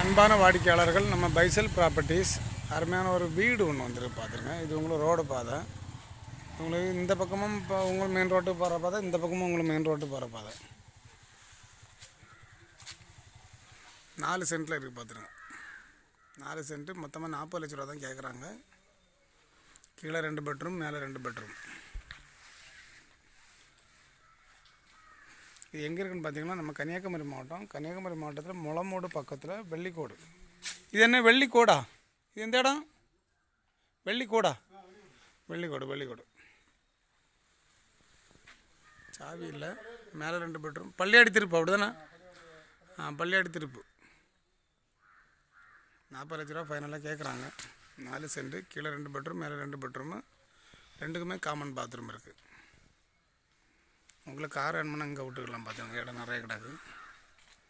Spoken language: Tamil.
அன்பான வாடிக்கையாளர்கள், நம்ம பைசல் ப்ராப்பர்ட்டிஸ் அருமையான ஒரு வீடு ஒன்று வந்துருக்கு பார்த்துருங்க. இது உங்களுக்கு ரோடு பாதை. உங்களுக்கு இந்த பக்கமும் இப்போ உங்களுக்கு மெயின் ரோட்டுக்கு போகிற பாதை, இந்த பக்கமும் உங்களுக்கு மெயின் ரோட்டுக்கு போகிற பாதை. 4 சென்ட்டில் இருக்குது பார்த்துருங்க. 4 சென்ட்டு மொத்தமாக 40 லட்ச ரூபா தான் கேட்குறாங்க. கீழே 2 பெட்ரூம், மேலே 2 பெட்ரூம். இது எங்கே இருக்குன்னு பார்த்தீங்கன்னா, நம்ம கன்னியாகுமரி மாவட்டம். கன்னியாகுமரி மாவட்டத்தில் முளமூடு பக்கத்தில் வெள்ளிக்கோடு. இது என்ன வெள்ளிக்கோடா? இது எந்த இடம்? வெள்ளிக்கோடா? வெள்ளிக்கோடு. சாவி இல்லை. மேலே 2 பெட்ரூம். பள்ளியாடி திருப்பு அப்படி தானே? பள்ளியாடி திருப்பு. 40 லட்ச ரூபா ஃபைனலாக கேட்குறாங்க. 4 சென்ட்டு, கீழே 2 பெட்ரூம், மேலே 2 பெட்ரூமு. 2க்குமே காமன் பாத்ரூம் இருக்குது. உங்களுக்கு கார் வேணுமுன்னா இங்கே விட்டுக்கலாம். பார்த்துங்க, இடம் நிறைய கிடக்கு.